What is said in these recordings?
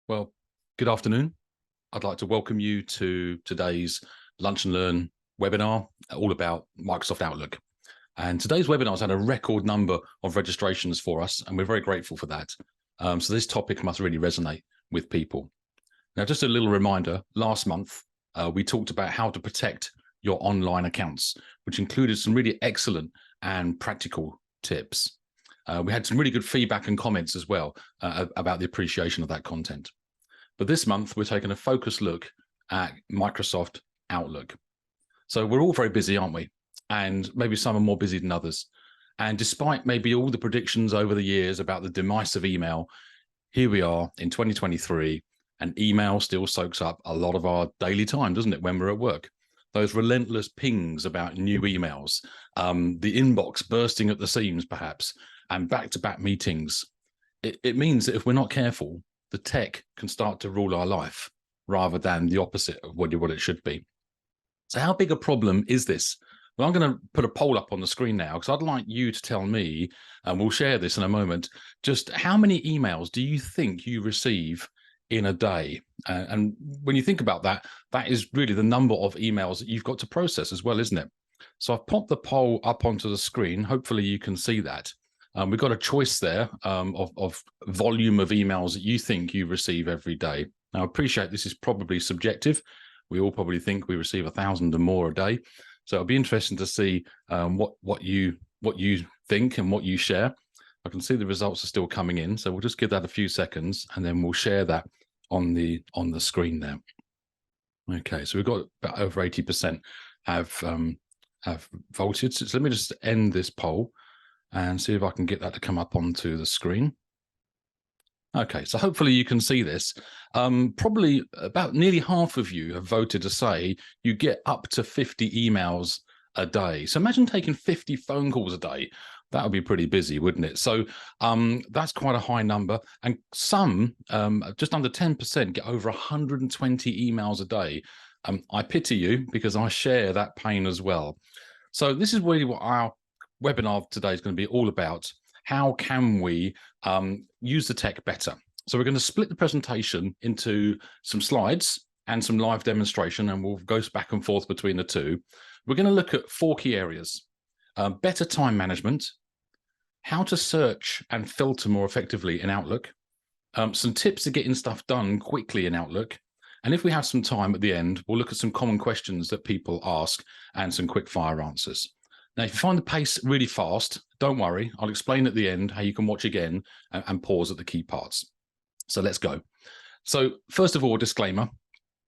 Well, good afternoon. I'd like to welcome you to today's Lunch and Learn webinar, all about Microsoft Outlook. And today's webinar has had a record number of registrations for us, and we're very grateful for that. So this topic must really resonate with people. Now, just a little reminder, last month, we talked about how to protect your online accounts, which included some really excellent and practical tips. We had some really good feedback and comments as well about the appreciation of that content. But this month, we're taking a focused look at Microsoft Outlook. So we're all very busy, aren't we? And maybe some are more busy than others. And despite maybe all the predictions over the years about the demise of email, here we are in 2023, and email still soaks up a lot of our daily time, doesn't it, when we're at work? Those relentless pings about new emails, the inbox bursting at the seams, perhaps, and back-to-back meetings. It means that if we're not careful, the tech can start to rule our life rather than the opposite of what it should be. So how big a problem is this? Well, I'm going to put a poll up on the screen now because I'd like you to tell me, and we'll share this in a moment, just how many emails do you think you receive in a day? And when you think about that, that is really the number of emails that you've got to process as well, isn't it? So I've popped the poll up onto the screen. Hopefully you can see that. We've got a choice there of volume of emails that you think you receive every day. Now, I appreciate this is probably subjective. We all probably think we receive 1,000 or more a day. So it'll be interesting to see what you think and what you share. I can see the results are still coming in, so we'll just give that a few seconds, and then we'll share that on the screen there. Okay, so we've got about over 80% have voted. So let me just end this poll and see if I can get that to come up onto the screen. Okay, so hopefully you can see this. Probably about nearly half of you have voted to say you get up to 50 emails a day. So imagine taking 50 phone calls a day. That would be pretty busy, wouldn't it? So that's quite a high number. And some, just under 10%, get over 120 emails a day. I pity you because I share that pain as well. So this is really what our webinar today is going to be all about. How can we use the tech better? So we're going to split the presentation into some slides and some live demonstration, and we'll go back and forth between the two. We're going to look at 4 key areas: better time management, how to search and filter more effectively in Outlook, some tips to getting stuff done quickly in Outlook, and if we have some time at the end, we'll look at some common questions that people ask and some quick fire answers. Now, if you find the pace really fast, don't worry. I'll explain at the end how you can watch again and pause at the key parts. So let's go. So first of all, disclaimer,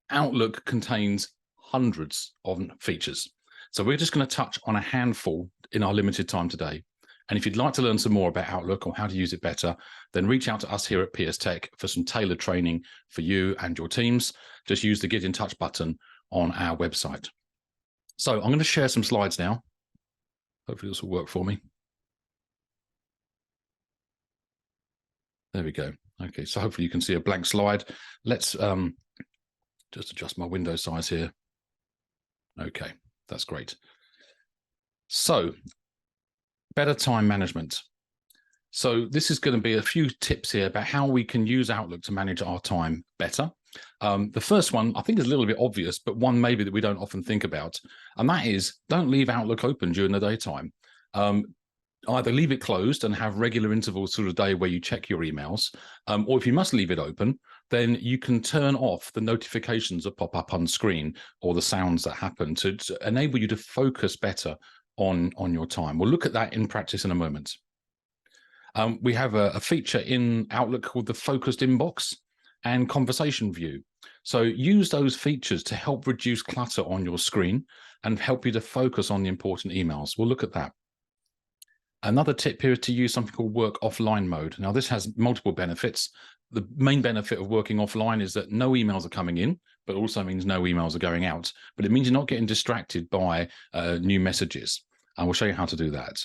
Outlook contains hundreds of features. So we're just going to touch on a handful in our limited time today. And if you'd like to learn some more about Outlook or how to use it better, then reach out to us here at PS Tech for some tailored training for you and your teams. Just use the Get in Touch button on our website. So I'm going to share some slides now. Hopefully this will work for me. There we go. Okay, so hopefully you can see a blank slide. Let's just adjust my window size here. Okay, that's great. So, better time management. So this is going to be a few tips here about how we can use Outlook to manage our time better. The first one, I think, is a little bit obvious, but one maybe that we don't often think about, and that is don't leave Outlook open during the daytime. Either leave it closed and have regular intervals through the day where you check your emails, or if you must leave it open, then you can turn off the notifications that pop up on screen or the sounds that happen to enable you to focus better on your time. We'll look at that in practice in a moment. We have a feature in Outlook called the focused inbox and conversation view. So use those features to help reduce clutter on your screen and help you to focus on the important emails. We'll look at that. Another tip here is to use something called work offline mode. Now, this has multiple benefits. The main benefit of working offline is that no emails are coming in, but also means no emails are going out. But it means you're not getting distracted by new messages. And we'll show you how to do that.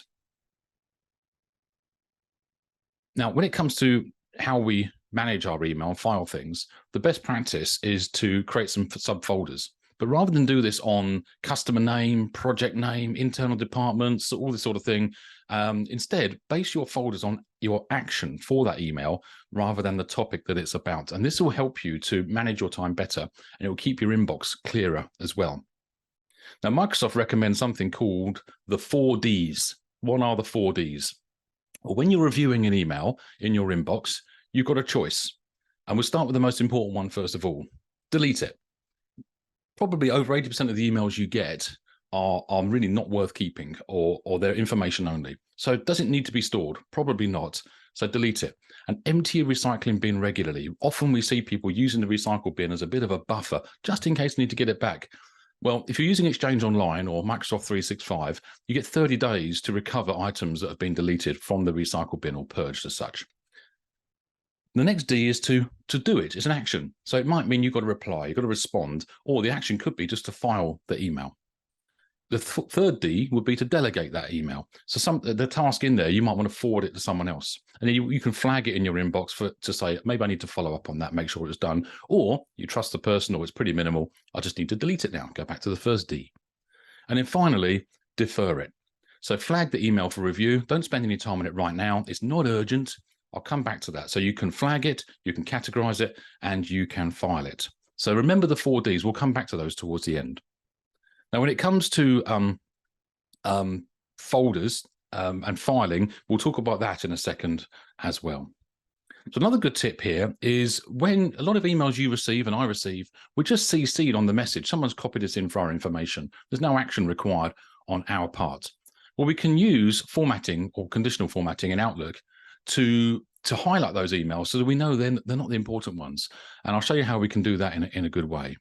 Now, when it comes to how we manage our email and file things, the best practice is to create some subfolders. But rather than do this on customer name, project name, internal departments, all this sort of thing, instead, base your folders on your action for that email rather than the topic that it's about. And this will help you to manage your time better, and it will keep your inbox clearer as well. Now, Microsoft recommends something called the 4Ds. What are the 4Ds? Well, when you're reviewing an email in your inbox, you've got a choice. And we'll start with the most important one first of all. Delete it. Probably over 80% of the emails you get are really not worth keeping, or they're information only. So it doesn't need to be stored. Probably not. So delete it. And empty your recycling bin regularly. Often we see people using the recycle bin as a bit of a buffer, just in case they need to get it back. Well, if you're using Exchange Online or Microsoft 365, you get 30 days to recover items that have been deleted from the recycle bin or purged as such. The next D is to do it. It's an action. So it might mean you've got to reply, you've got to respond, or the action could be just to file the email. The third D would be to delegate that email. So the task in there, you might want to forward it to someone else. And then you can flag it in your inbox to say, maybe I need to follow up on that, make sure it's done. Or you trust the person, or it's pretty minimal. I just need to delete it now. Go back to the first D. And then finally, defer it. So flag the email for review. Don't spend any time on it right now. It's not urgent. I'll come back to that. So you can flag it, you can categorize it, and you can file it. So remember the 4Ds. We'll come back to those towards the end. Now, when it comes to folders and filing, we'll talk about that in a second as well. So another good tip here is when a lot of emails you receive and I receive, we just CC'd on the message. Someone's copied us in for our information. There's no action required on our part. Well, we can use formatting or conditional formatting in Outlook to highlight those emails so that we know they're not the important ones. And I'll show you how we can do that in a good way.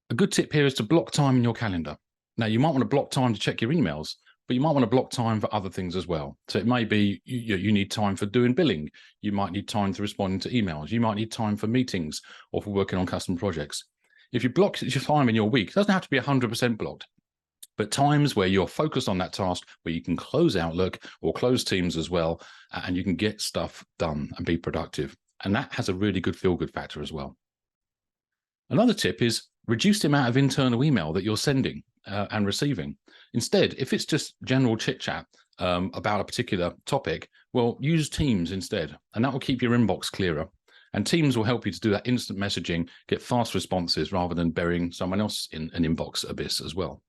A good tip here is to block time in your calendar. Now, you might want to block time to check your emails, but you might want to block time for other things as well. So it may be you need time for doing billing. You might need time for responding to emails. You might need time for meetings or for working on custom projects. If you block your time in your week, it doesn't have to be 100% blocked, but times where you're focused on that task, where you can close Outlook or close Teams as well, and you can get stuff done and be productive. And that has a really good feel-good factor as well. Another tip is reduce the amount of internal email that you're sending and receiving. Instead, if it's just general chit-chat about a particular topic, well, use Teams instead, and that will keep your inbox clearer. And Teams will help you to do that instant messaging, get fast responses rather than burying someone else in an inbox abyss as well.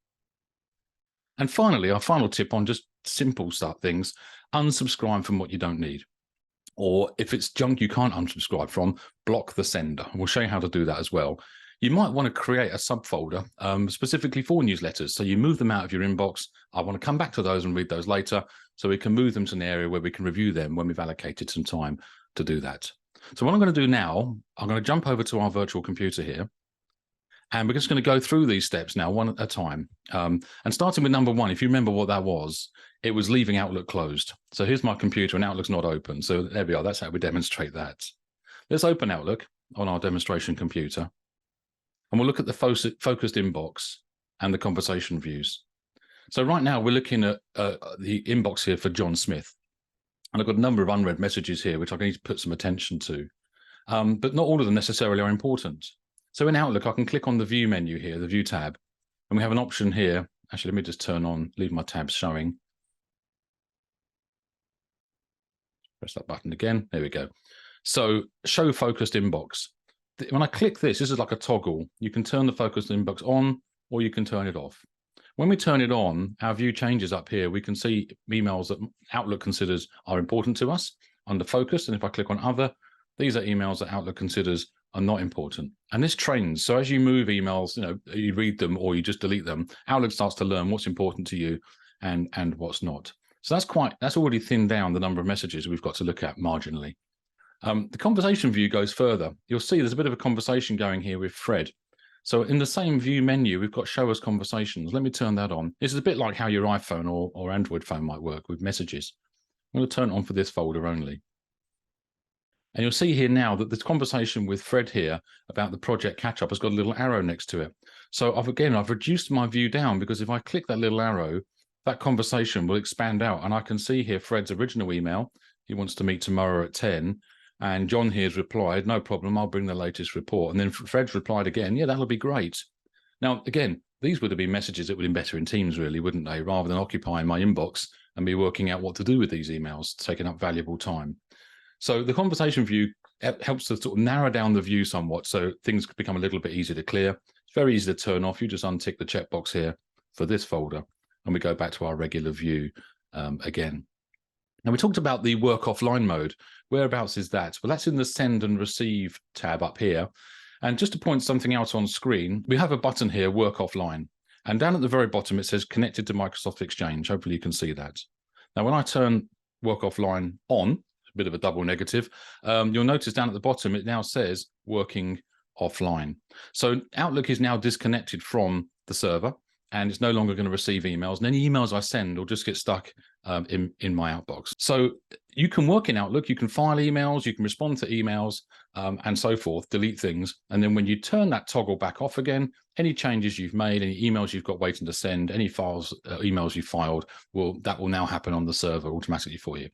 And finally, our final tip on just simple start things, unsubscribe from what you don't need. Or if it's junk you can't unsubscribe from, block the sender. We'll show you how to do that as well. You might want to create a subfolder specifically for newsletters. So you move them out of your inbox. I want to come back to those and read those later, so we can move them to an area where we can review them when we've allocated some time to do that. So what I'm going to do now, I'm going to jump over to our virtual computer here. And we're just going to go through these steps now, one at a time. And starting with number one, if you remember what that was, it was leaving Outlook closed. So here's my computer and Outlook's not open. So there we are. That's how we demonstrate that. Let's open Outlook on our demonstration computer. And we'll look at the focused inbox and the conversation views. So right now we're looking at the inbox here for John Smith. And I've got a number of unread messages here, which I need to put some attention to. But not all of them necessarily are important. So in Outlook, I can click on the View menu here, the View tab, and we have an option here. Actually, let me just leave my tabs showing. Press that button again. There we go. So Show Focused Inbox. When I click this is like a toggle. You can turn the focused inbox on, or you can turn it off. When we turn it on, our view changes up here. We can see emails that Outlook considers are important to us under Focus. And if I click on Other, these are emails that Outlook considers are not important. And this trains. So as you move emails, you read them or you just delete them, Outlook starts to learn what's important to you and what's not. So that's already thinned down the number of messages we've got to look at marginally. The conversation view goes further. You'll see there's a bit of a conversation going here with Fred. So in the same view menu, we've got Show Us Conversations. Let me turn that on. This is a bit like how your iPhone or Android phone might work with messages. I'm going to turn it on for this folder only. And you'll see here now that this conversation with Fred here about the project catch-up has got a little arrow next to it. So I've reduced my view down, because if I click that little arrow, that conversation will expand out. And I can see here Fred's original email. He wants to meet tomorrow at 10. And John here has replied, no problem, I'll bring the latest report. And then Fred's replied again, yeah, that'll be great. Now, again, these would have been messages that would have been better in Teams, really, wouldn't they? Rather than occupying my inbox and be working out what to do with these emails, taking up valuable time. So the conversation view helps to sort of narrow down the view somewhat, so things become a little bit easier to clear. It's very easy to turn off. You just untick the checkbox here for this folder, and we go back to our regular view again. Now, we talked about the work offline mode. Whereabouts is that? Well, that's in the send and receive tab up here. And just to point something out on screen, we have a button here, work offline. And down at the very bottom, it says connected to Microsoft Exchange. Hopefully you can see that. Now, when I turn work offline on, a bit of a double negative, you'll notice down at the bottom, it now says working offline. So Outlook is now disconnected from the server, and it's no longer going to receive emails. And any emails I send will just get stuck in my outbox. So you can work in Outlook, you can file emails, you can respond to emails, and so forth, delete things. And then when you turn that toggle back off again, any changes you've made, any emails you've got waiting to send, any files, emails you filed, that will now happen on the server automatically for you.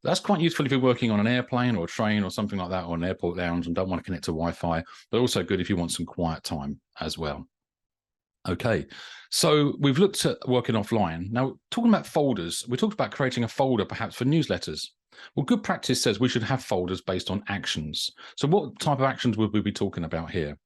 That's quite useful if you're working on an airplane or a train or something like that, or an airport lounge and don't want to connect to Wi-Fi, but also good if you want some quiet time as well. Okay, so we've looked at working offline. Now, talking about folders, we talked about creating a folder perhaps for newsletters. Well, good practice says we should have folders based on actions. So what type of actions would we be talking about here?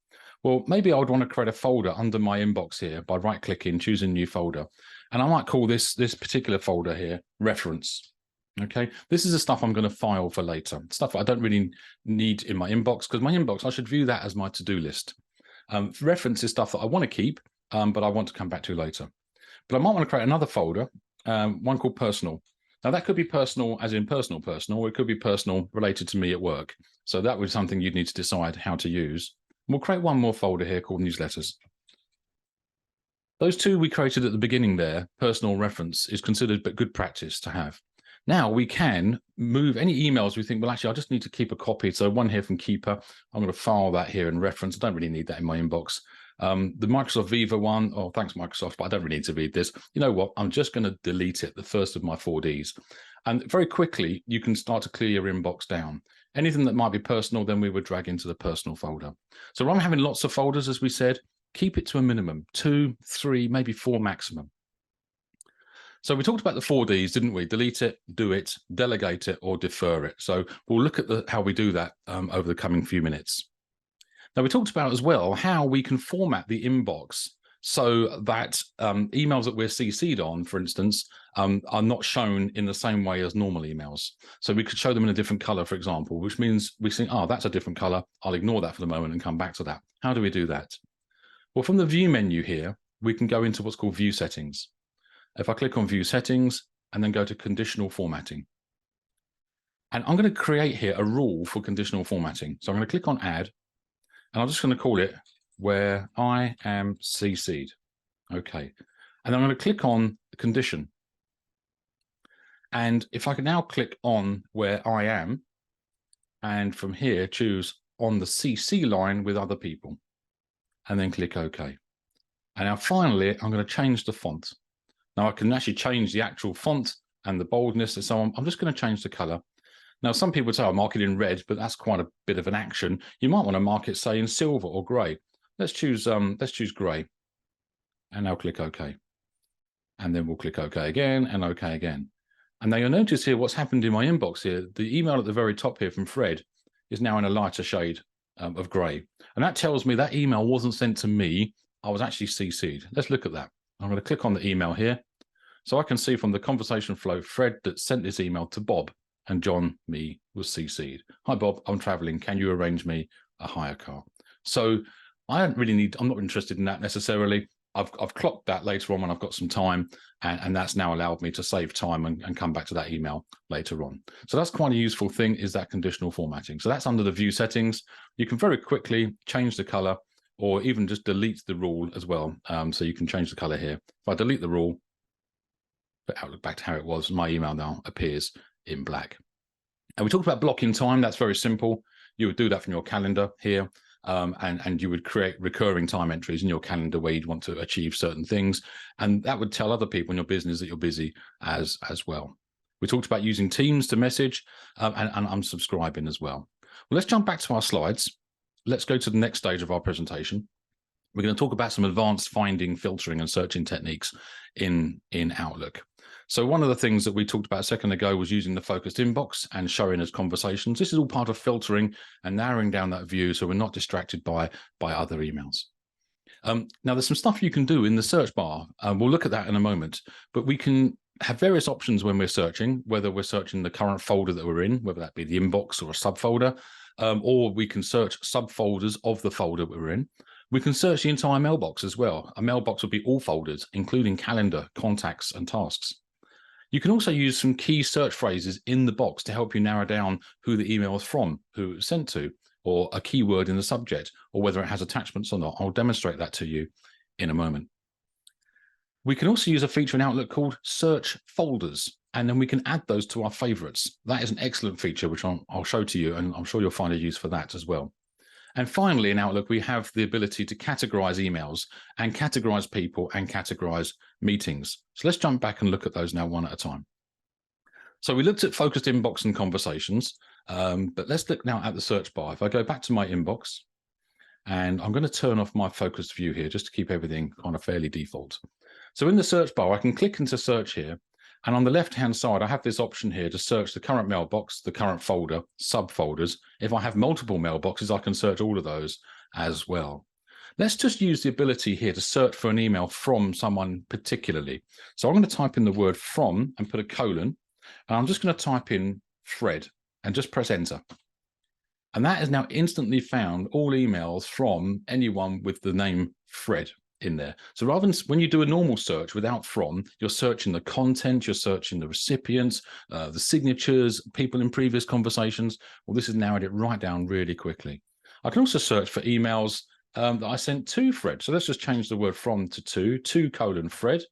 Well, maybe I would want to create a folder under my inbox here by right-clicking, choosing new folder. And I might call this particular folder here reference. Okay, this is the stuff I'm going to file for later. Stuff I don't really need in my inbox, because my inbox, I should view that as my to-do list. Reference is stuff that I want to keep, but I want to come back to later. But I might want to create another folder, one called personal. Now that could be personal as in personal, or it could be personal related to me at work. So that was something you'd need to decide how to use. We'll create one more folder here called newsletters. Those two we created at the beginning there, personal reference, is considered but good practice to have. Now we can move any emails we think, well, actually, I just need to keep a copy. So one here from Keeper, I'm going to file that here in reference. I don't really need that in my inbox. The Microsoft Viva one, oh, thanks, Microsoft, but I don't really need to read this. You know what? I'm just going to delete it, the first of my 4Ds. And very quickly, you can start to clear your inbox down. Anything that might be personal, then we would drag into the personal folder. So rather than having lots of folders, as we said, keep it to a minimum, 2, 3, maybe 4 maximum. So we talked about the 4Ds, didn't we? Delete it, do it, delegate it, or defer it. So we'll look at how we do that over the coming few minutes. Now, we talked about as well how we can format the inbox so that emails that we're CC'd on, for instance, are not shown in the same way as normal emails. So we could show them in a different color, for example, which means we think, oh, that's a different color. I'll ignore that for the moment and come back to that. How do we do that? Well, from the view menu here, we can go into what's called view settings. If I click on view settings and then go to conditional formatting. And I'm going to create here a rule for conditional formatting. So I'm going to click on add. And I'm just going to call it where I am CC'd. Okay. And I'm going to click on the condition. And if I can now click on where I am, and from here choose on the CC line with other people, and then click OK. And now finally, I'm going to change the font. Now I can actually change the actual font and the boldness and so on. I'm just going to change the color. Now, some people say, I'll mark it in red, but that's quite a bit of an action. You might want to mark it, say, in silver or gray. Let's choose gray. And now click OK. And then we'll click OK again and OK again. And now you'll notice here what's happened in my inbox here. The email at the very top here from Fred is now in a lighter shade of gray. And that tells me that email wasn't sent to me. I was actually CC'd. Let's look at that. I'm going to click on the email here. So I can see from the conversation flow, Fred that sent this email to Bob. And John, me, was CC'd. Hi, Bob, I'm traveling. Can you arrange me a hire car? So I don't really need, I'm not interested in that necessarily. I've clocked that later on when I've got some time, and that's now allowed me to save time and come back to that email later on. So that's quite a useful thing, is that conditional formatting. So that's under the view settings. You can very quickly change the color or even just delete the rule as well. So you can change the color here. If I delete the rule, put Outlook back to how it was, my email now appears in black. And we talked about blocking time. That's very simple. You would do that from your calendar here, and you would create recurring time entries in your calendar where you'd want to achieve certain things, and that would tell other people in your business that you're busy as well. We talked about using Teams to message, and unsubscribing as well. Well, let's jump back to our slides. Let's go to the next stage of our presentation. We're going to talk about some advanced finding, filtering, and searching techniques in Outlook. So one of the things that we talked about a second ago was using the focused inbox and showing as conversations. This is all part of filtering and narrowing down that view so we're not distracted by other emails. Now, there's some stuff you can do in the search bar. We'll look at that in a moment, but we can have various options when we're searching, whether we're searching the current folder that we're in, whether that be the inbox or a subfolder, or we can search subfolders of the folder we're in. We can search the entire mailbox as well. A mailbox would be all folders, including calendar, contacts, and tasks. You can also use some key search phrases in the box to help you narrow down who the email is from, who it was sent to, or a keyword in the subject, or whether it has attachments or not. I'll demonstrate that to you in a moment. We can also use a feature in Outlook called Search Folders, and then we can add those to our favorites. That is an excellent feature, which I'll show to you, and I'm sure you'll find a use for that as well. And finally, in Outlook, we have the ability to categorize emails and categorize people and categorize meetings. So let's jump back and look at those now one at a time. So we looked at focused inbox and conversations, but let's look now at the search bar. If I go back to my inbox, and I'm going to turn off my focused view here just to keep everything kind of fairly default. So in the search bar, I can click into search here. And on the left-hand side, I have this option here to search the current mailbox, the current folder, subfolders. If I have multiple mailboxes, I can search all of those as well. Let's just use the ability here to search for an email from someone particularly. So I'm going to type in the word from and put a colon, and I'm just going to type in Fred and just press enter. And that has now instantly found all emails from anyone with the name Fred in there. So rather than when you do a normal search without from, you're searching the content, you're searching the recipients, the signatures, people in previous conversations. Well, this has narrowed it right down really quickly. I can also search for emails that I sent to Fred. So let's just change the word from to colon Fred.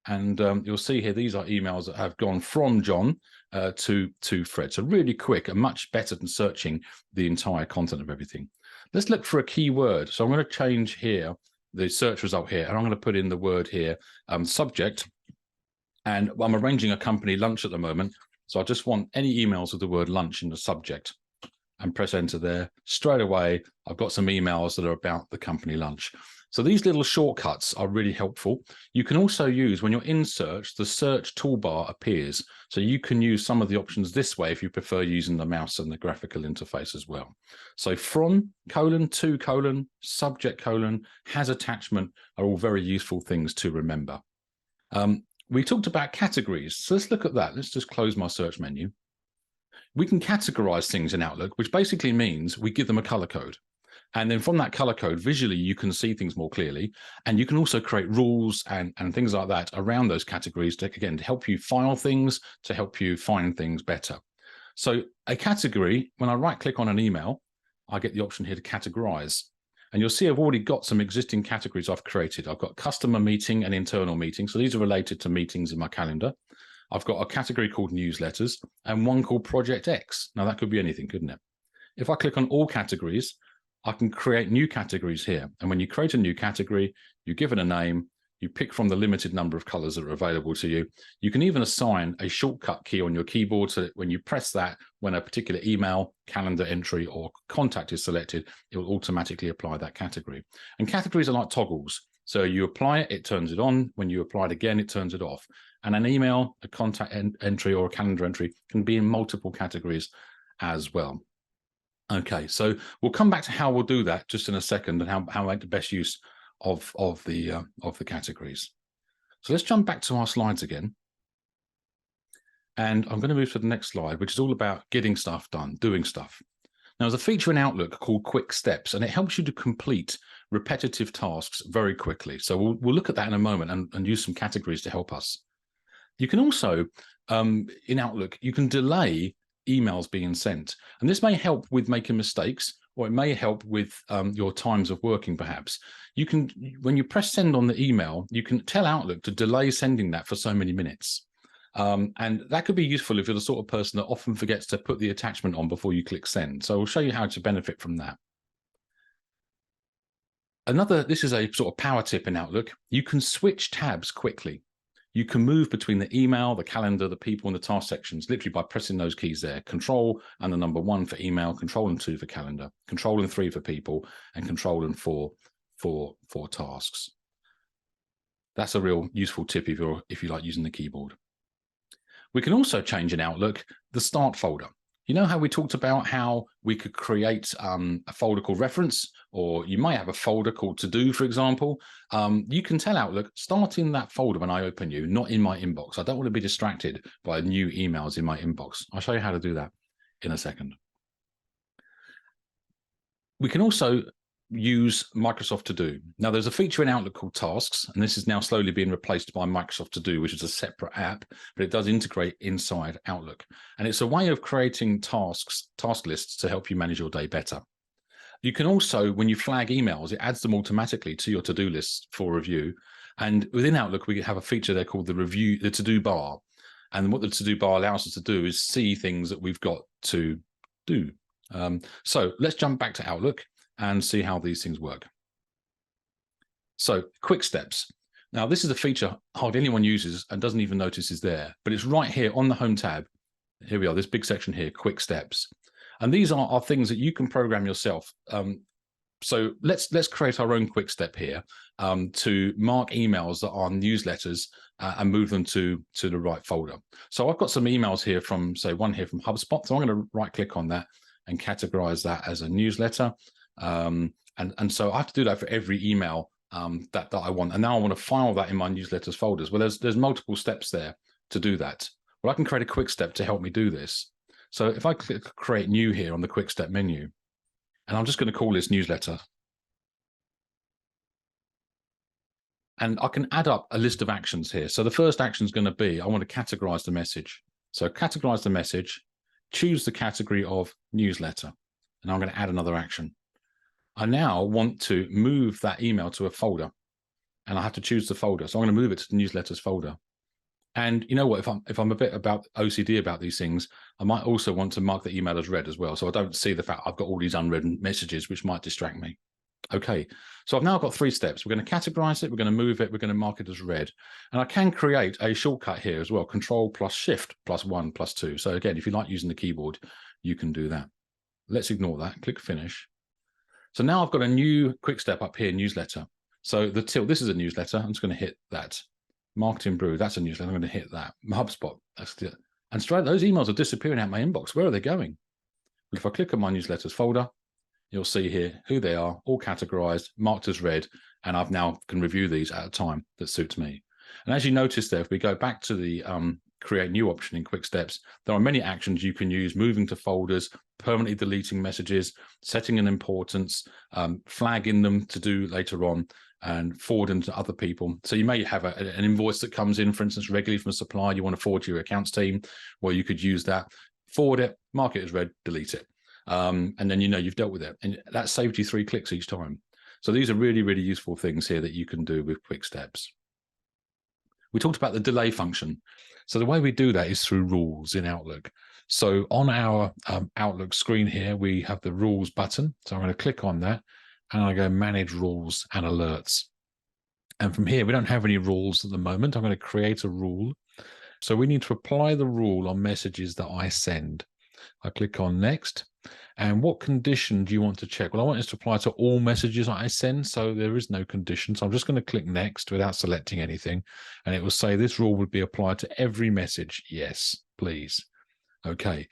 And you'll see here, these are emails that have gone from John to Fred. So really quick and much better than searching the entire content of everything. Let's look for a keyword. So I'm going to change here the search result here, and I'm going to put in the word here, subject. And I'm arranging a company lunch at the moment. So I just want any emails with the word lunch in the subject, and press enter there. Straight away, I've got some emails that are about the company lunch. So these little shortcuts are really helpful. You can also use, when you're in search, the search toolbar appears. So you can use some of the options this way if you prefer using the mouse and the graphical interface as well. So from colon to colon, subject colon, has attachment are all very useful things to remember. We talked about categories. So let's look at that. Let's just close my search menu. We can categorize things in Outlook, which basically means we give them a color code. And then from that color code, visually, you can see things more clearly. And you can also create rules and things like that around those categories to, again, to help you file things, to help you find things better. So a category, when I right click on an email, I get the option here to categorize. And you'll see I've already got some existing categories I've created. I've got customer meeting and internal meeting. So these are related to meetings in my calendar. I've got a category called newsletters and one called Project X. Now that could be anything, couldn't it? If I click on all categories, I can create new categories here. And when you create a new category, you give it a name, you pick from the limited number of colors that are available to you. You can even assign a shortcut key on your keyboard so that when you press that, when a particular email, calendar entry, or contact is selected, it will automatically apply that category. And categories are like toggles. So you apply it, it turns it on. When you apply it again, it turns it off. And an email, a contact entry, or a calendar entry can be in multiple categories as well. Okay, so we'll come back to how we'll do that just in a second, and how I make the best use of the categories. So let's jump back to our slides again. And I'm going to move to the next slide, which is all about getting stuff done, doing stuff. Now, there's a feature in Outlook called Quick Steps, and it helps you to complete repetitive tasks very quickly. So we'll look at that in a moment and use some categories to help us. You can also, in Outlook, you can delay emails being sent. And this may help with making mistakes, or it may help with your times of working, perhaps. You can, when you press send on the email, you can tell Outlook to delay sending that for so many minutes. And that could be useful if you're the sort of person that often forgets to put the attachment on before you click send. So I'll show you how to benefit from that. This is a sort of power tip in Outlook. You can switch tabs quickly. you can move between the email, the calendar, the people, and the task sections literally by pressing those keys there. Control and the number 1 for email, Control and 2 for calendar, Control and 3 for people, and Control and 4 for tasks. That's a real useful tip if you like using the keyboard. We can also change in Outlook the start folder. You know how we talked about how we could create a folder called reference, or you might have a folder called to do, for example. You can tell Outlook, start in that folder when I open you, not in my inbox. I don't want to be distracted by new emails in my inbox. I'll show you how to do that in a second. We can also use Microsoft To Do. Now, there's a feature in Outlook called Tasks, and this is now slowly being replaced by Microsoft To Do, which is a separate app, but it does integrate inside Outlook. And it's a way of creating task lists to help you manage your day better. You can also, when you flag emails, it adds them automatically to your to-do list for review. And within Outlook, we have a feature there called the to-do bar. And what the to-do bar allows us to do is see things that we've got to do. So let's jump back to Outlook and see how these things work. So quick steps. Now, this is a feature hardly anyone uses and doesn't even notice is there, but it's right here on the home tab. Here we are, this big section here, quick steps. And these are things that you can program yourself. So let's create our own quick step here to mark emails that are newsletters and move them to the right folder. So I've got some emails here from, say, one here from HubSpot. So I'm going to right click on that and categorize that as a newsletter. And so I have to do that for every email that I want. And now I want to file that in my newsletters folders. Well, there's multiple steps there to do that. Well, I can create a quick step to help me do this. So if I click create new here on the quick step menu, and I'm just going to call this newsletter. And I can add up a list of actions here. So the first action is going to be, I want to categorize the message. So categorize the message, choose the category of newsletter, and I'm going to add another action. I now want to move that email to a folder, and I have to choose the folder. So I'm going to move it to the newsletters folder. And you know what, if I'm a bit about OCD about these things, I might also want to mark the email as read as well. So I don't see the fact I've got all these unread messages, which might distract me. Okay, so I've now got 3 steps. We're going to categorize it, we're going to move it, we're going to mark it as read. And I can create a shortcut here as well, Control plus Shift plus 1 plus 2. So again, if you like using the keyboard, you can do that. Let's ignore that, click Finish. So now I've got a new quick step up here, newsletter. So the till, this is a newsletter. I'm just going to hit that. Marketing Brew, that's a newsletter. I'm going to hit that. HubSpot, that's it. And straight, those emails are disappearing out my inbox. Where are they going? Well, if I click on my newsletters folder, you'll see here who they are, all categorized, marked as read, and I've now can review these at a time that suits me. And as you notice there, if we go back to the create new option in quick steps, there are many actions you can use, moving to folders, permanently deleting messages, setting an importance, flagging them to do later on, and forward them to other people. So you may have an invoice that comes in, for instance, regularly from a supplier, you want to forward to your accounts team, well, you could use that, forward it, mark it as read, delete it. And then you know you've dealt with it. And that saved you 3 clicks each time. So these are really, really useful things here that you can do with quick steps. We talked about the delay function. So the way we do that is through rules in Outlook. So on our Outlook screen here, we have the rules button. So I'm going to click on that and I go manage rules and alerts. And from here, we don't have any rules at the moment. I'm going to create a rule. So we need to apply the rule on messages that I send. I click on next. And what condition do you want to check? Well, I want this to apply to all messages I send, so there is no condition. So I'm just going to click next without selecting anything. And it will say this rule would be applied to every message. Yes, please. Okay.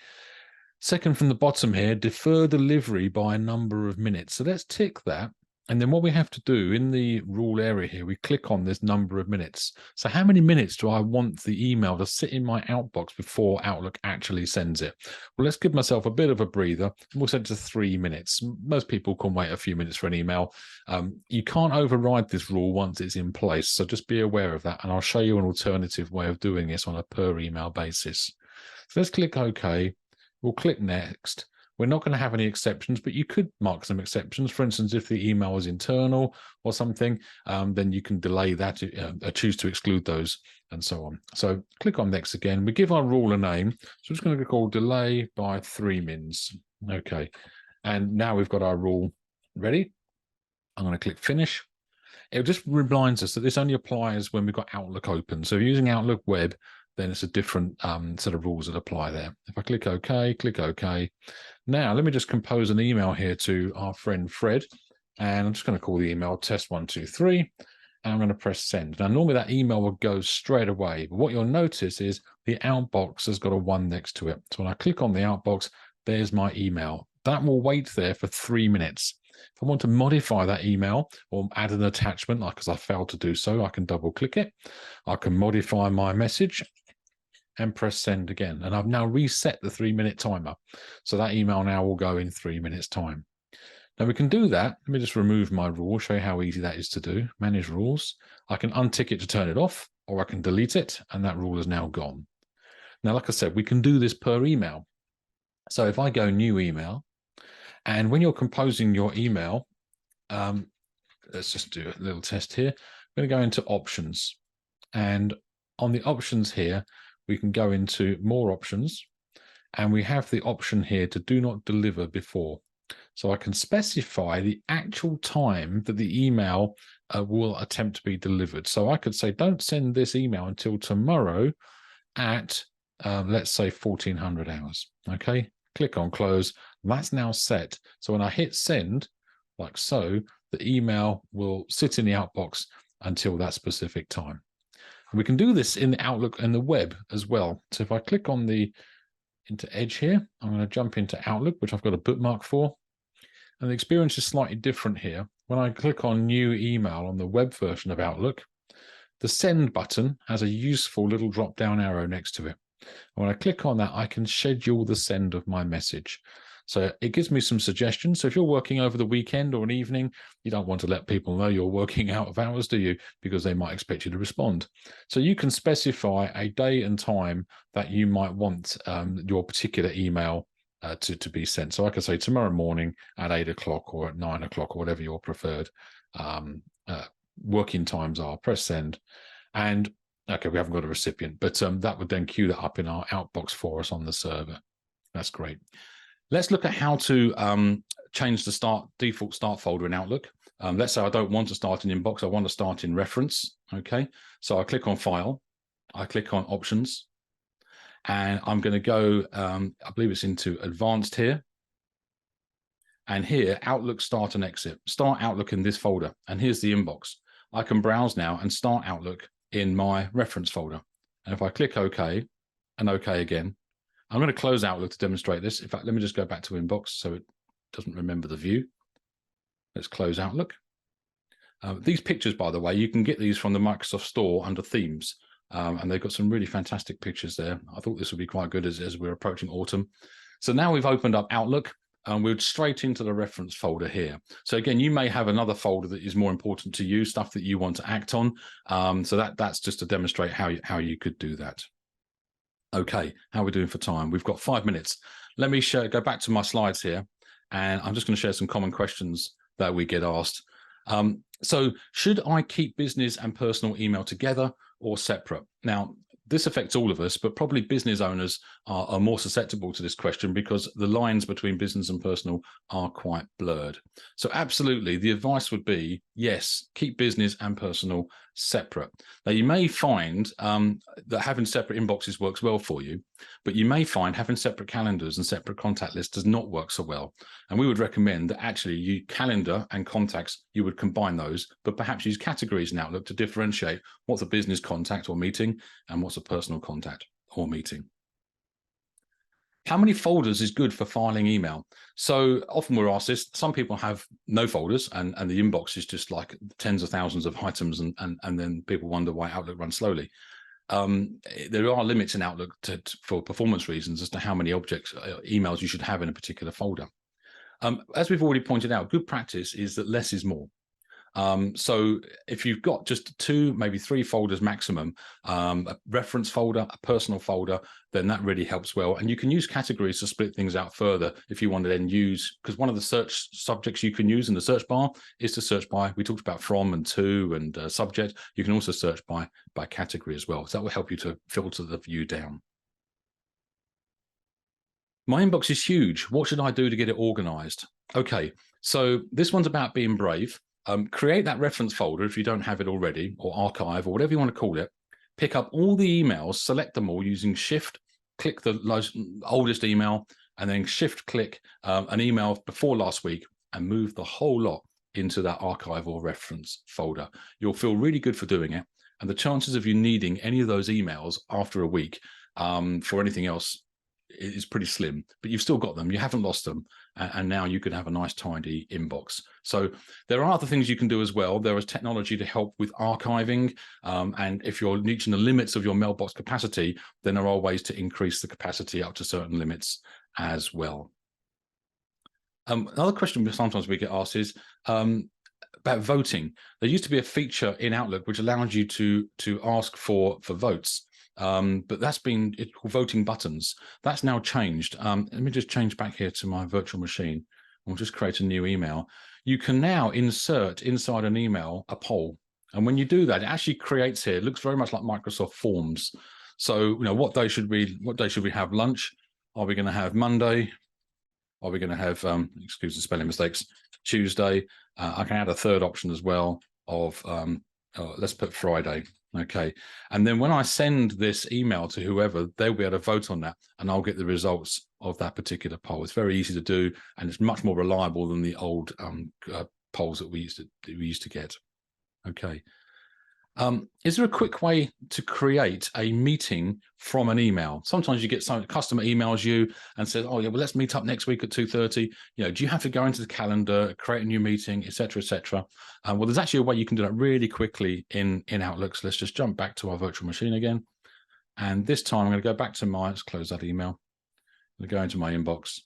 Second from the bottom here, defer delivery by a number of minutes. So let's tick that. And then what we have to do in the rule area here, we click on this number of minutes. So how many minutes do I want the email to sit in my outbox before Outlook actually sends it? Well, let's give myself a bit of a breather. We'll set it to 3 minutes. Most people can wait a few minutes for an email. You can't override this rule once it's in place. So just be aware of that. And I'll show you an alternative way of doing this on a per email basis. So let's click OK. We'll click next. We're not going to have any exceptions, but you could mark some exceptions. For instance, if the email was internal or something, then you can delay that, choose to exclude those and so on. So click on next again. We give our rule a name. So I'm just going to call delay by 3 mins. Okay. And now we've got our rule ready. I'm going to click finish. it just reminds us that this only applies when we've got Outlook open. So if you're using Outlook Web, then it's a different set of rules that apply there. If I click OK. Now, let me just compose an email here to our friend Fred. And I'm just going to call the email test123. And I'm going to press send. Now, normally that email will go straight away. But what you'll notice is the outbox has got a 1 next to it. So when I click on the outbox, there's my email. That will wait there for 3 minutes. If I want to modify that email or add an attachment, like as I failed to do so, I can double click it. I can modify my message and press send again. And I've now reset the 3-minute timer. So that email now will go in 3 minutes time. Now we can do that. Let me just remove my rule, show you how easy that is to do. Manage rules. I can untick it to turn it off, or I can delete it, and that rule is now gone. Now, like I said, we can do this per email. So if I go new email, and when you're composing your email, let's just do a little test here. I'm going to go into options. And on the options here, we can go into more options. And we have the option here to do not deliver before. So I can specify the actual time that the email will attempt to be delivered. So I could say, don't send this email until tomorrow at, let's say, 1400 hours. Okay, click on close. That's now set. So when I hit send, like so, the email will sit in the outbox until that specific time. And we can do this in the Outlook and the web as well. So if I click on into Edge here, I'm going to jump into Outlook, which I've got a bookmark for. And the experience is slightly different here. When I click on new email on the web version of Outlook, the send button has a useful little drop-down arrow next to it. And when I click on that, I can schedule the send of my message. So it gives me some suggestions. So if you're working over the weekend or an evening, you don't want to let people know you're working out of hours, do you? Because they might expect you to respond. So you can specify a day and time that you might want your particular email to be sent. So I could say tomorrow morning at 8 o'clock or at 9 o'clock or whatever your preferred working times are. Press send. And okay, we haven't got a recipient, but that would then queue that up in our outbox for us on the server. That's great. Let's look at how to change the default start folder in Outlook. Let's say I don't want to start in inbox. I want to start in reference. Okay, so I click on file. I click on options. And I'm going to go, I believe it's into advanced here. And here, Outlook start and exit. Start Outlook in this folder. And here's the inbox. I can browse now and start Outlook in my reference folder. And if I click OK and OK again, I'm going to close Outlook to demonstrate this. In fact, let me just go back to inbox so it doesn't remember the view. Let's close Outlook. These pictures, by the way, you can get these from the Microsoft Store under themes. And they've got some really fantastic pictures there. I thought this would be quite good as we're approaching autumn. So now we've opened up Outlook and we're straight into the reference folder here. So again, you may have another folder that is more important to you, stuff that you want to act on. So that's just to demonstrate how you could do that. Okay, how are we doing for time? We've got 5 minutes. Let me go back to my slides here, and I'm just going to share some common questions that we get asked. So should I keep business and personal email together or separate? Now, this affects all of us, but probably business owners are more susceptible to this question because the lines between business and personal are quite blurred. So absolutely, the advice would be, yes, keep business and personal separate. Now, you may find that having separate inboxes works well for you, but you may find having separate calendars and separate contact lists does not work so well. And we would recommend that actually you calendar and contacts, you would combine those, but perhaps use categories in Outlook to differentiate what's a business contact or meeting and what's a personal contact or meeting. How many folders is good for filing email? So often we're asked this. Some people have no folders and the inbox is just like tens of thousands of items and then people wonder why Outlook runs slowly. There are limits in Outlook for performance reasons as to how many emails you should have in a particular folder. As we've already pointed out, good practice is that less is more. So if you've got just 2, maybe 3 folders maximum, a reference folder, a personal folder, then that really helps well. And you can use categories to split things out further if you want to then use, because one of the search subjects you can use in the search bar is to search by, we talked about from and to and subject. You can also search by category as well. So that will help you to filter the view down. My inbox is huge. What should I do to get it organized? Okay, so this one's about being brave. create that reference folder if you don't have it already, or archive, or whatever you want to call it. Pick up all the emails, select them all using Shift, click the oldest email, and then Shift click an email before last week, and move the whole lot into that archive or reference folder. You'll feel really good for doing it. And the chances of you needing any of those emails after a week for anything else is pretty slim, but you've still got them. You haven't lost them. And now you can have a nice tidy inbox. So there are other things you can do as well. There is technology to help with archiving. And if you're reaching the limits of your mailbox capacity, then there are ways to increase the capacity up to certain limits as well. Another question sometimes we get asked is about voting. There used to be a feature in Outlook which allows you to ask for votes. But it's called voting buttons. That's now changed. Let me just change back here to my virtual machine. We'll just create a new email. You can now insert inside an email a poll. And when you do that, it actually creates here, it looks very much like Microsoft Forms. So, what day should we have lunch? Are we going to have Monday? Are we going to have, excuse the spelling mistakes, Tuesday? I can add a third option as well of, let's put Friday. Okay. And then when I send this email to whoever, they'll be able to vote on that, and I'll get the results of that particular poll. It's very easy to do, and it's much more reliable than the old polls that we used to get. Okay. Is there a quick way to create a meeting from an email? Sometimes you get some customer emails you and says, "Oh yeah, well let's meet up next week at 2:30." Do you have to go into the calendar, create a new meeting, etc., etc.? Well, there's actually a way you can do that really quickly in Outlook. So let's just jump back to our virtual machine again, and this time I'm going to go back to let's close that email. I'm going to go into my inbox.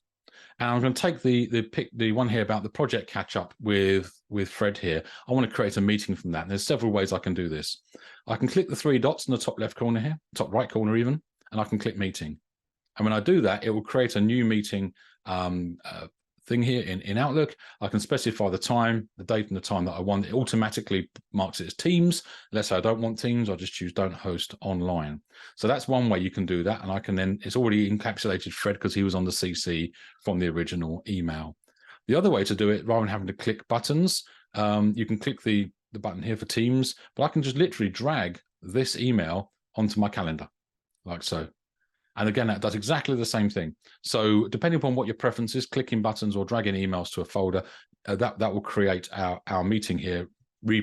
And I'm going to take the one here about the project catch up with Fred here. I want to create a meeting from that. And there's several ways I can do this. I can click the three dots in the top left corner here, top right corner even, and I can click meeting. And when I do that, it will create a new meeting thing here in Outlook. I can specify the time, the date and the time that I want. It automatically marks it as Teams. Let's say I don't want Teams, I'll just choose don't host online. So that's one way you can do that. And I can then, it's already encapsulated Fred because he was on the CC from the original email. The other way to do it, rather than having to click buttons, you can click the button here for Teams, but I can just literally drag this email onto my calendar, like so. And again, that does exactly the same thing. So depending upon what your preference is, clicking buttons or dragging emails to a folder, that will create our meeting here,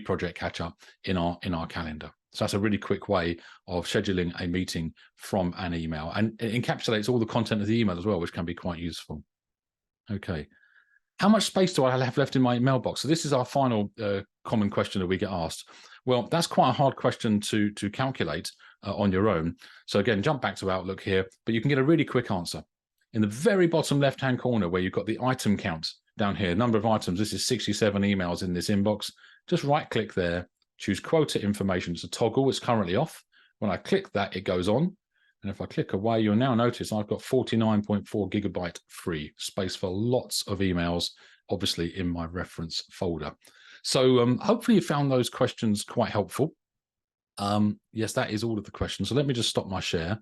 project catch up in our calendar. So that's a really quick way of scheduling a meeting from an email, and it encapsulates all the content of the email as well, which can be quite useful. Okay. How much space do I have left in my mailbox? So this is our final common question that we get asked. Well, that's quite a hard question to calculate on your own. So again, jump back to Outlook here, but you can get a really quick answer. In the very bottom left-hand corner where you've got the item count down here, number of items, this is 67 emails in this inbox. Just right-click there, choose quota information. It's a toggle, it's currently off. When I click that, it goes on. And if I click away, you'll now notice I've got 49.4 gigabyte free space for lots of emails, obviously in my reference folder. So hopefully you found those questions quite helpful. Yes, that is all of the questions. So let me just stop my share.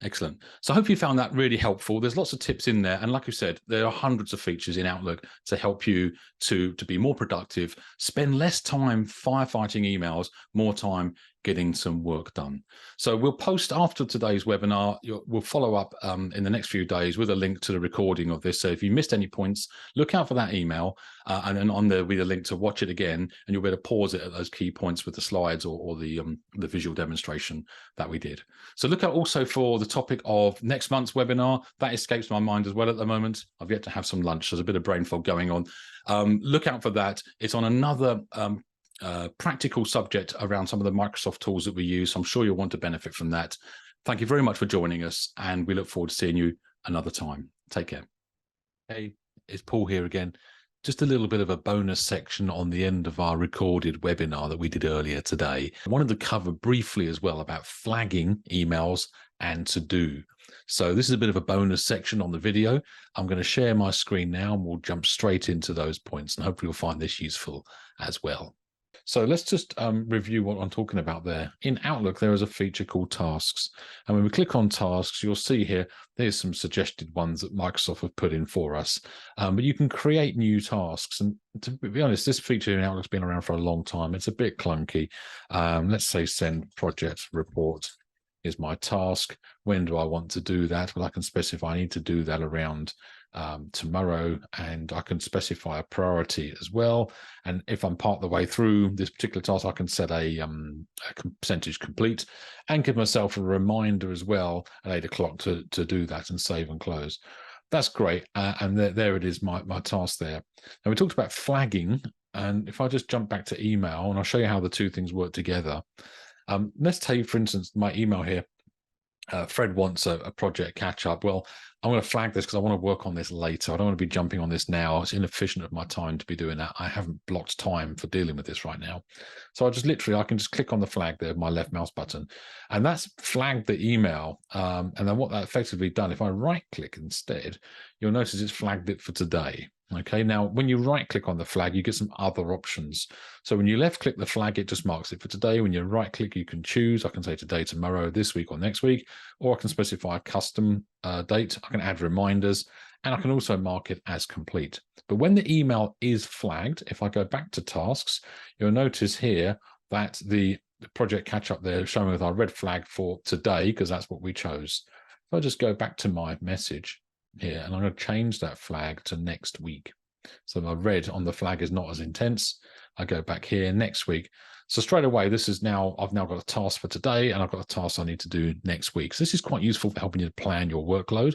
Excellent. So I hope you found that really helpful. There's lots of tips in there. And like I said, there are hundreds of features in Outlook to help you to be more productive, spend less time firefighting emails, more time getting some work done. So we'll post after today's webinar, we'll follow up in the next few days with a link to the recording of this. So if you missed any points, look out for that email and then on there will be a link to watch it again, and you'll be able to pause it at those key points with the slides or the visual demonstration that we did. So look out also for the topic of next month's webinar. That escapes my mind as well at the moment. I've yet to have some lunch. There's a bit of brain fog going on. Look out for that. It's on another practical subject around some of the Microsoft tools that we use. So I'm sure you'll want to benefit from that. Thank you very much for joining us, and we look forward to seeing you another time. Take care. Hey, it's Paul here again. Just a little bit of a bonus section on the end of our recorded webinar that we did earlier today. I wanted to cover briefly as well about flagging emails and to do. So this is a bit of a bonus section on the video. I'm going to share my screen now and we'll jump straight into those points, and hopefully you'll find this useful as well. So let's just review what I'm talking about there. In Outlook, there is a feature called Tasks. And when we click on Tasks, you'll see here, there's some suggested ones that Microsoft have put in for us. But you can create new tasks. And to be honest, this feature in Outlook's been around for a long time. It's a bit clunky. Let's say send project report is my task. When do I want to do that? Well, I can specify I need to do that around tomorrow, and I can specify a priority as well. And if I'm part of the way through this particular task, I can set a percentage complete and give myself a reminder as well at 8 o'clock to do that and save and close. That's great. And there it is, my task there. Now, we talked about flagging, and if I just jump back to email, and I'll show you how the two things work together. Let's take, for instance, my email here. Fred wants a project catch up. Well, I'm going to flag this because I want to work on this later. I don't want to be jumping on this now. It's inefficient of my time to be doing that. I haven't blocked time for dealing with this right now. So I can just click on the flag there, my left mouse button, and that's flagged the email. And then what that effectively done, if I right click instead, you'll notice it's flagged it for today. Okay, now when you right click on the flag, you get some other options. So when you left click the flag, it just marks it for today. When you right click, you can choose. I can say today, tomorrow, this week, or next week, or I can specify a custom date. I can add reminders, and I can also mark it as complete. But when the email is flagged, if I go back to tasks, you'll notice here that the project catch up there showing with our red flag for today, because that's what we chose. If I just go back to my message here, and I'm going to change that flag to next week. So my red on the flag is not as intense. I go back here next week. So straight away, I've now got a task for today, and I've got a task I need to do next week. So this is quite useful for helping you to plan your workload.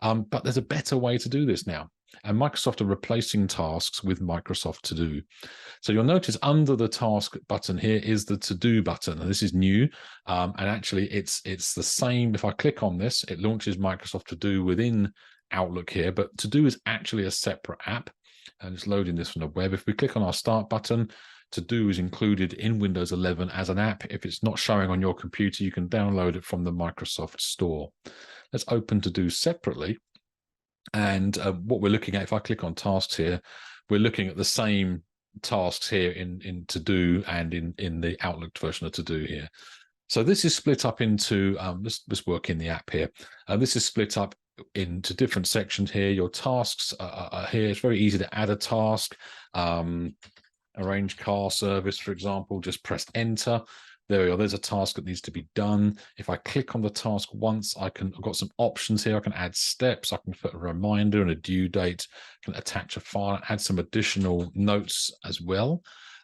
But there's a better way to do this now. And Microsoft are replacing tasks with Microsoft To Do. So you'll notice under the task button here is the To Do button. And this is new. And actually, it's the same. If I click on this, it launches Microsoft To Do within Outlook here, but To Do is actually a separate app, and it's loading this from the web. If we click on our Start button, To Do is included in Windows 11 as an app. If it's not showing on your computer, you can download it from the Microsoft Store. Let's open To Do separately. And what we're looking at, if I click on Tasks here, we're looking at the same tasks here in To Do and in the Outlook version of To Do here. So this is split up into, let's work in the app here. This is split up into different sections here. Your tasks are here. It's very easy to add a task. Arrange car service, for example, just press enter. There we go. There's a task that needs to be done. If I click on the task once, I've got some options here. I can add steps. I can put a reminder and a due date. I can attach a file, add some additional notes as well.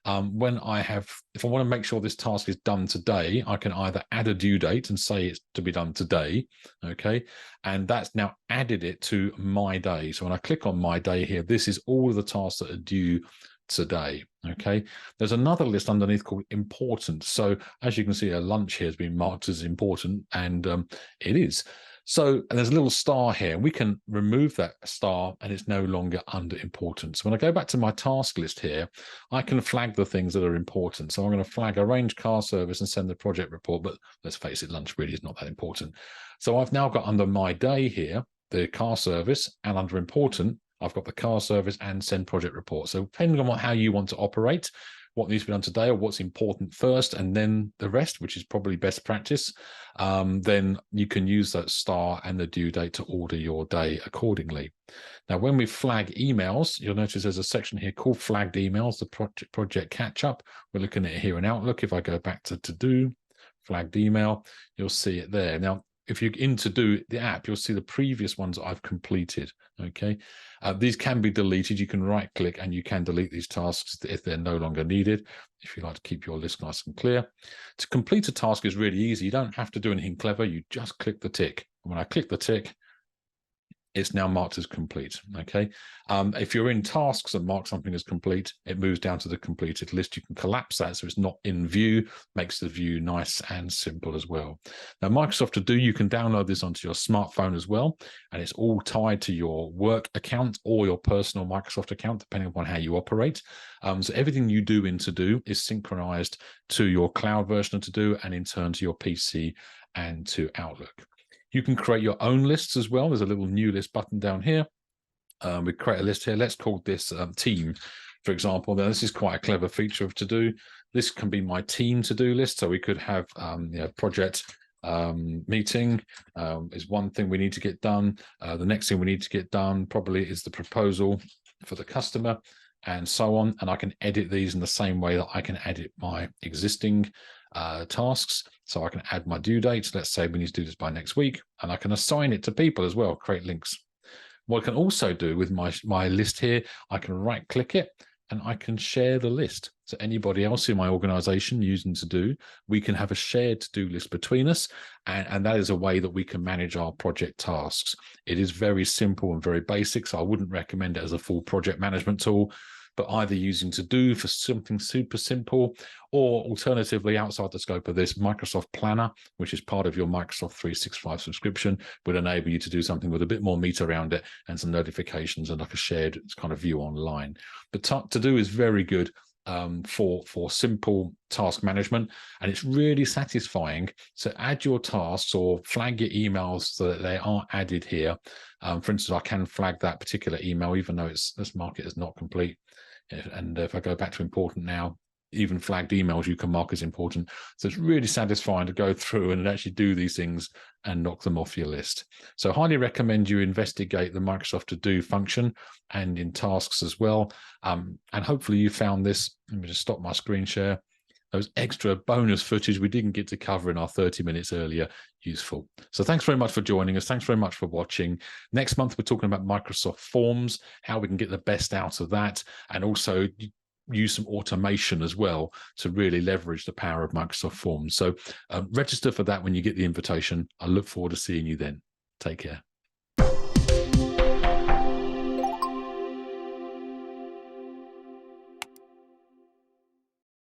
If I want to make sure this task is done today, I can either add a due date and say it's to be done today, okay? And that's now added it to my day. So when I click on my day here, this is all of the tasks that are due today, okay? There's another list underneath called important. So as you can see, a lunch here has been marked as important, and it is. So there's a little star here. We can remove that star, and it's no longer under importance. When I go back to my task list here, I can flag the things that are important. So I'm going to flag arrange car service and send the project report, but let's face it, lunch really is not that important. So I've now got under my day here, the car service, and under important, I've got the car service and send project report. So depending on how you want to operate, what needs to be done today or what's important first, and then the rest, which is probably best practice, then you can use that star and the due date to order your day accordingly. Now, when we flag emails, you'll notice there's a section here called flagged emails, the project catch up. We're looking at it here in Outlook. If I go back to do, flagged email, you'll see it there. Now, if you're in To Do the app, you'll see the previous ones I've completed, okay? These can be deleted. You can right-click and you can delete these tasks if they're no longer needed, if you like to keep your list nice and clear. To complete a task is really easy. You don't have to do anything clever. You just click the tick. And when I click the tick, it's now marked as complete, okay? If you're in tasks and mark something as complete, it moves down to the completed list. You can collapse that so it's not in view, makes the view nice and simple as well. Now, Microsoft To Do, you can download this onto your smartphone as well, and it's all tied to your work account or your personal Microsoft account, depending upon how you operate. So everything you do in To Do is synchronized to your cloud version of To Do and in turn to your PC and to Outlook. You can create your own lists as well. There's a little new list button down here. We create a list here. Let's call this team, for example. Now, this is quite a clever feature of To Do. This can be my team to-do list. So we could have project meeting is one thing we need to get done. The next thing we need to get done probably is the proposal for the customer, and so on. And I can edit these in the same way that I can edit my existing tasks. So I can add my due dates. Let's say we need to do this by next week, and I can assign it to people as well, create links. What I can also do with my list here, I can right click it and I can share the list. So anybody else in my organization using To-Do, we can have a shared to-do list between us. And that is a way that we can manage our project tasks. It is very simple and very basic. So I wouldn't recommend it as a full project management tool, but either using To-Do for something super simple, or alternatively, outside the scope of this, Microsoft Planner, which is part of your Microsoft 365 subscription, would enable you to do something with a bit more meat around it and some notifications and like a shared kind of view online. But To-Do is very good for simple task management, and it's really satisfying to add your tasks or flag your emails so that they are added here. For instance, I can flag that particular email, even though let's mark it as not complete. And if I go back to important now, even flagged emails you can mark as important. So it's really satisfying to go through and actually do these things and knock them off your list. So highly recommend you investigate the Microsoft To-Do function and in tasks as well. And hopefully you found this. Let me just stop my screen share. Those extra bonus footage we didn't get to cover in our 30 minutes earlier, useful. So thanks very much for joining us. Thanks very much for watching. Next month, we're talking about Microsoft Forms, how we can get the best out of that, and also use some automation as well to really leverage the power of Microsoft Forms. So register for that when you get the invitation. I look forward to seeing you then. Take care.